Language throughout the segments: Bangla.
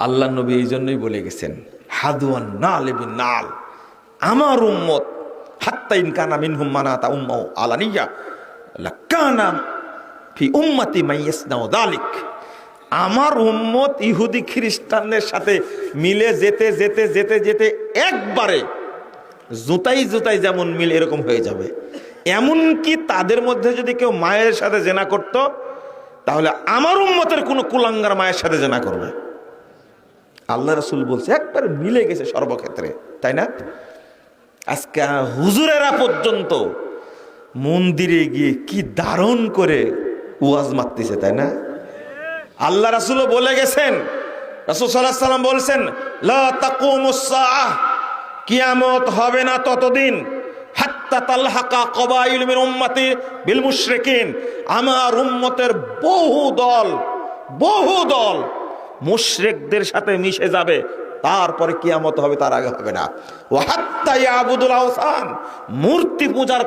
আল্লাহ নবী এই জন্যই বলে গেছেন, হাদুয়ান নাল বিন নাল, আমার উম্মত হাত্তা ইন কানা মিনহুম মানাতা উম্মাউ আলানিয়া লাকানা ফি উম্মতি মাইয়াসনাউ যালিক। আমার উম্মত ইহুদি খ্রিস্টানদের সাথে মিলে যেতে যেতে যেতে যেতে একবারে জুতাই জুতাই যেমন মিল এরকম হয়ে যাবে। এমনকি তাদের মধ্যে যদি কেউ মায়ের সাথে জেনা করত, তাহলে আমার উম্মতের কোনো কুলাঙ্গার মায়ের সাথে জেনা করবে। আল্লাহ রাসূল বলছে একবার মিলে গেছে সর্বক্ষেত্রে, তাই না? আজকে হুজুরেরা পর্যন্ত মন্দিরে গিয়ে কি দারুণ করে ওয়াজ মারতেছে, তাই না? আল্লাহ রাসূলও বলে গেছেন, রাসূল সাল্লাল্লাহু আলাইহি ওয়াসাল্লাম বলছেন, লা তাকুমুস সাআহ, কিয়ামত হবে না ততদিন হাত্তা তালহাকা কবাইল মিন উম্মতি বিল মুশরিকিন, আমার উম্মতের বহু দল মুশরিকদের সাথে মিশে যাবে, তারপরে কিয়ামত হবে, তার আগে হবে না। ওয়া হাত্তা ইয়াবুদুল আওসান, মূর্তি পূজার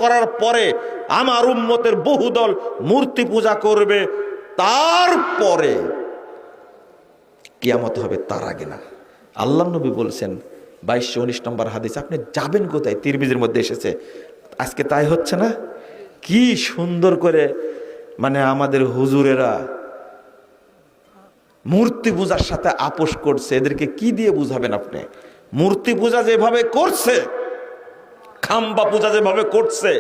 করার পরে আমার উম্মতের বহু দল মূর্তি পূজা করবে, তারপরে কিয়ামত হবে, তার আগে না। আল্লাহ নবী বলছেন 2219 নম্বর হাদিস, আপনি যাবেন কোথায়? তিরমিজির মধ্যে এসেছে। আজকে তাই হচ্ছে না? কি সুন্দর করে মানে আমাদের হুজুরেরা মূর্তি পূজার সাথে আপোষ করছে। এদেরকে কি দিয়ে বুঝাবেন আপনি? মূর্তি পূজা যেভাবে করছে, খাম্বা পূজা যেভাবে করছে,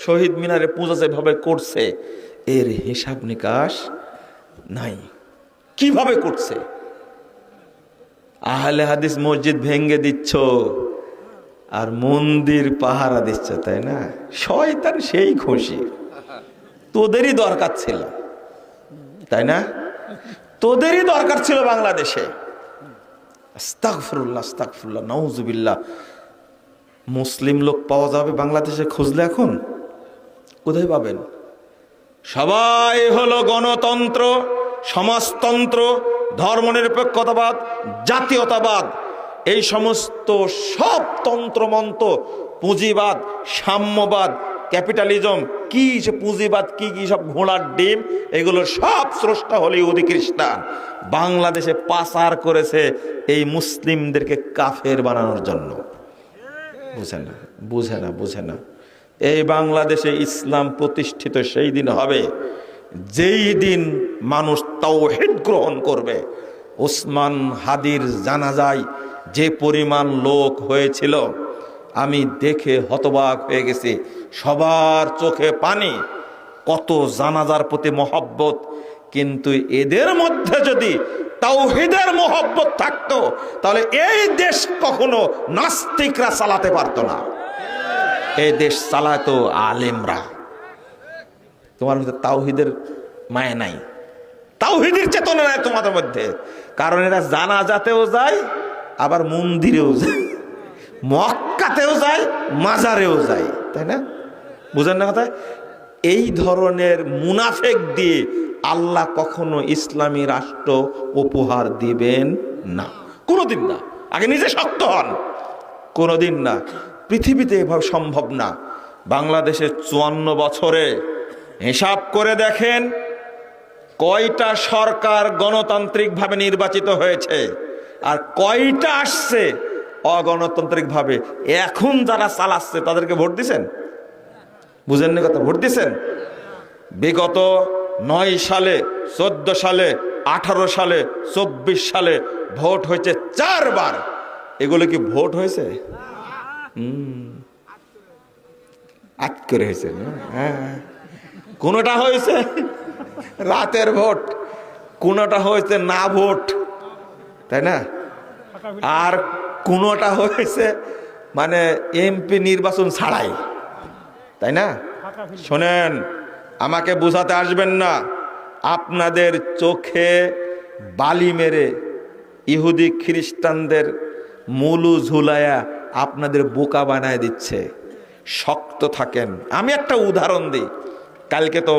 শহীদ মিনারে পূজা যেভাবে করছে, এর হিসাব নিকাশ নাই। কিভাবে করছে? আহলে হাদিস মসজিদ ভেঙ্গে দিচ্ছ আর মন্দির পাহারা দিচ্ছ, তাই না? শয়তান সেই খুশি। তোদেরই দরকার ছিল, তাই না? তোদেরই দরকার ছিল বাংলাদেশে। আস্তাগফিরুল্লাহ, আস্তাগফিরুল্লাহ, নাউজুবিল্লাহ। মুসলিম লোক পাওয়া যাবে বাংলাদেশে খুঁজলে? এখন কোথায় পাবেন? সবাই হলো গণতন্ত্র, সমাজতন্ত্র, ধর্মনিরপেক্ষতাবাদ, জাতীয়তাবাদ, এই সমস্ত সব তন্ত্রমন্ত্র, পুঁজিবাদ, সাম্যবাদ, ক্যাপিটালিজম, কি সে পুঁজিবাদ, কি কি সব ঘোড়ার ডিম, এগুলো সব স্রষ্টা হলো ইহুদি খ্রিস্টান। বাংলাদেশে পাচার করেছে এই মুসলিমদেরকে কাফের বানানোর জন্য। বুঝে না। এই বাংলাদেশে ইসলাম প্রতিষ্ঠিত সেই দিন হবে যেই দিন মানুষ তাওহীদ গ্রহণ করবে। ওসমান হাদির জানাজায় যে পরিমাণ লোক হয়েছিল, আমি দেখে হতবাক হয়ে গেছি। সবার চোখে পানি, কত জানাজার প্রতি মহব্বত। কিন্তু এদের মধ্যে যদি তাওহীদের মহব্বত থাকতো, তাহলে এই দেশ কখনো নাস্তিকরা চালাতে পারতো না। এই দেশ চালাতো আলেমরা। তোমার মধ্যে তাওহীদের মায়া নাই, তাওহীদের চেতনা নাই তোমাদের মধ্যে। কারণ এরা জানাজাতেও যায়, আবার মন্দিরেও যায়, মক্কাতেও যায়, মাজারেও যায়, তাই না? বুঝেন না কথা? এই ধরনের মুনাফেক দিয়ে আল্লাহ কখনো ইসলামী রাষ্ট্র উপহার দিবেন না, কোনোদিন না। আগে নিজে শক্ত হন। কোনোদিন না, পৃথিবীতে এভাবে সম্ভব না। বাংলাদেশের 54 বছরে হিসাব করে দেখেন কয়টা সরকার গণতান্ত্রিকভাবে নির্বাচিত হয়েছে আর কয়টা আসছে অগণতান্ত্রিকভাবে। এখন যারা চালাচ্ছে তাদেরকে ভোট দিছেন? বুঝেননি কথা? ভোট দিছেন? বিগত 9 সালে, 14 সালে, 18 সালে, 24 সালে ভোট হয়েছে 4 বার। এগুলো কি ভোট হয়েছে? আট করে হয়েছে। কোনটা হয়েছে রাতের ভোট, কোনটা হয়েছে না ভোট, তাই না? আর কোনটা হয়েছে মানে এমপি নির্বাচন ছাড়াই, তাই না? শোনেন, আমাকে বোঝাতে আসবেন না। আপনাদের চোখে বালি মেরে ইহুদি খ্রিস্টানদের মুলু ঝুলায়া আপনাদের বোকা বানায় দিচ্ছে। শক্ত থাকেন। আমি একটা উদাহরণ দিই। কালকে তো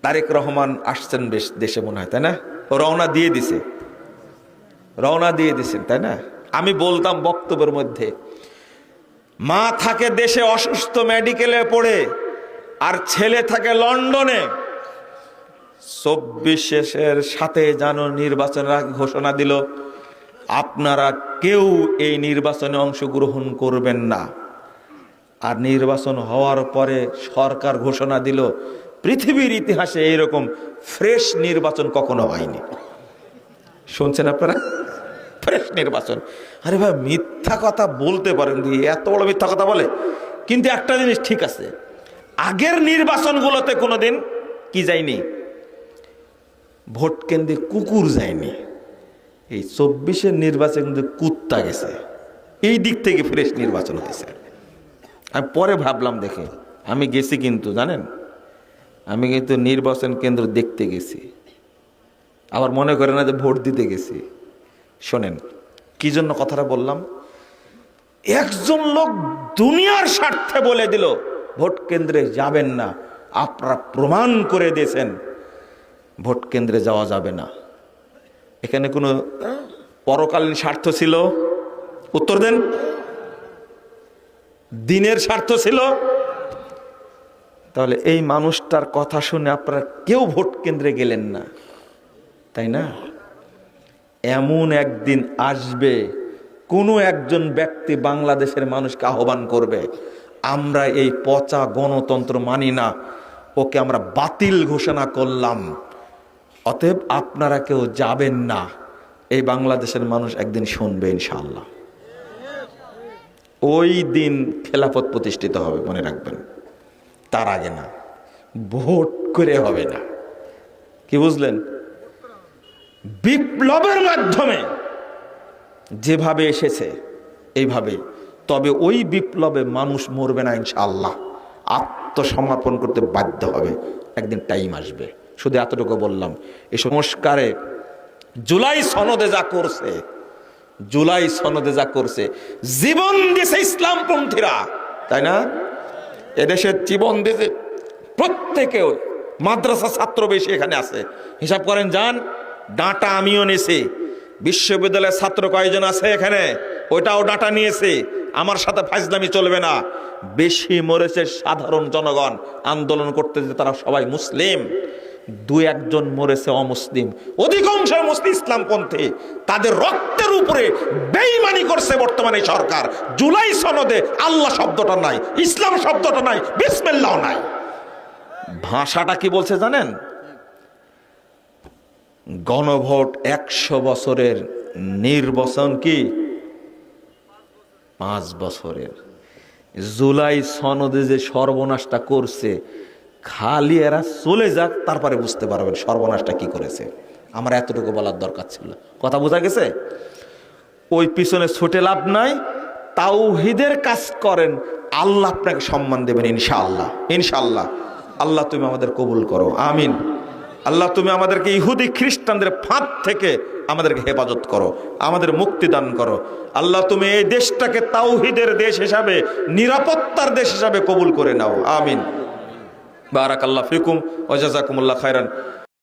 তারেক রহমান আসছেন বেশ দেশে মনে হয়, তাই না? রওনা দিয়ে দিছেন, তাই না? আমি বলতাম বক্তব্যের মধ্যে, মা থাকে দেশে অসুস্থ মেডিকেলে পড়ে, আর ছেলে থাকে লন্ডনে। 24-এর সাথে যেন নির্বাচনের আগে ঘোষণা দিল, আপনারা কেউ এই নির্বাচনে অংশগ্রহণ করবেন না। আর নির্বাচন হওয়ার পরে সরকার ঘোষণা দিল, পৃথিবীর ইতিহাসে এইরকম ফ্রেশ নির্বাচন কখনো হয়নি। শুনছেন আপনারা? ফ্রেশ নির্বাচন। আরে ভাই, মিথ্যা কথা বলতে পারেন, দিয়ে এত বড় মিথ্যা কথা বলে। কিন্তু একটা জিনিস ঠিক আছে, আগের নির্বাচনগুলোতে কোনোদিন কি যায়নি, ভোট কেন্দ্রে কুকুর যায়নি। এই 24-এর নির্বাচন কিন্তু কুত্তা গেছে। এই দিক থেকে ফ্রেশ নির্বাচন হয়েছে। আমি পরে ভাবলাম, দেখে আমি গেছি কিন্তু, জানেন, আমি কিন্তু নির্বাচন কেন্দ্র দেখতে গেছি, আবার মনে করে না যে ভোট দিতে গেছি। শোনেন কি জন্য কথাটা বললাম। একজন লোক দুনিয়ার স্বার্থে বলে দিল ভোট কেন্দ্রে যাবেন না, আপনারা প্রমাণ করে দিয়েছেন ভোট কেন্দ্রে যাওয়া যাবে না। এখানে কোনো পরকালীন স্বার্থ ছিল? উত্তর দেন। দিনের স্বার্থ ছিল? তাহলে এই মানুষটার কথা শুনে আপনারা কেউ ভোট কেন্দ্রে গেলেন না, তাই না? এমন একদিন আসবে, কোনো একজন ব্যক্তি বাংলাদেশের মানুষকে আহ্বান করবে, আমরা এই পচা গণতন্ত্র মানি না, ওকে আমরা বাতিল ঘোষণা করলাম, অতএব আপনারা কেউ যাবেন না। এই বাংলাদেশের মানুষ একদিন শুনবে ইনশাআল্লাহ। ওই দিন খেলাফত প্রতিষ্ঠিত হবে, মনে রাখবেন। তার আগে না, ভোট করে হবে না। কি বুঝলেন? বিপ্লবের মাধ্যমে যেভাবে এসেছে এইভাবে। তবে ওই বিপ্লবে মানুষ মরবে না ইনশাআল্লাহ, আত্মসমর্পণ করতে বাধ্য হবে। একদিন টাইম আসবে। শুধু এতটুকু বললাম। এই সংস্কারে জুলাই সনদে যা করছে, জুলাই সনদে যা করছে, জীবন দিয়েছে ইসলামপন্থীরা, তাই না? এদেশে জীবন দিয়েছে প্রত্যেকে। মাদ্রাসা ছাত্র বেশি এখানে আছে, হিসাব করেন যান। ডাটা আমিও নিয়েছি। বিশ্ববিদ্যালয়ের ছাত্র কয়জন আছে এখানে, ওইটাও ডাটা নিয়েছি। আমার সাথে ফাজলামি চলবে না। বেশি মরেছে সাধারণ জনগণ, আন্দোলন করতে যে তারা সবাই মুসলিম। 2-1 জন মরেছে অমুসলিম, অধিকাংশ মুসলিম ইসলামপন্থী। তাদের রক্তের উপরে বেঈমানি করছে বর্তমানে সরকার। জুলাই সনদে আল্লাহ শব্দটা নাই, ইসলাম শব্দটা নাই, বিসমিল্লাহ নাই। ভাষাটা কি বলছে জানেন? গণভোট 100 বছরের, নির্বাচন কি 5 বছরের। জুলাই সনদে যে সর্বনাশটা করছে, খালি এরা চলে যাক, তারপরে বুঝতে পারবেন সর্বনাশটা কি করেছে। আমার এতটুকু বলার দরকার ছিল। কথা বোঝা গেছে? ওই পিছনে ছুটে লাভ নাই। তাওহীদের কাজ করেন, আল্লাহ আপনাকে সম্মান দেবেন ইনশাআল্লাহ। ইনশাআল্লাহ। আল্লাহ তুমি আমাদের কবুল করো, আমিন। আল্লাহ তুমি আমাদেরকে ইহুদি খ্রিস্টানদের ফাঁদ থেকে আমাদেরকে হেফাজত করো, আমাদের মুক্তি দান করো। আল্লাহ তুমি এই দেশটাকে তাওহীদের দেশ হিসাবে, নিরাপত্তার দেশ হিসাবে কবুল করে নাও, আমিন। বারাকাল্লাহ ফিকুম ওয়া জাযাকুমুল্লাহ খায়রান।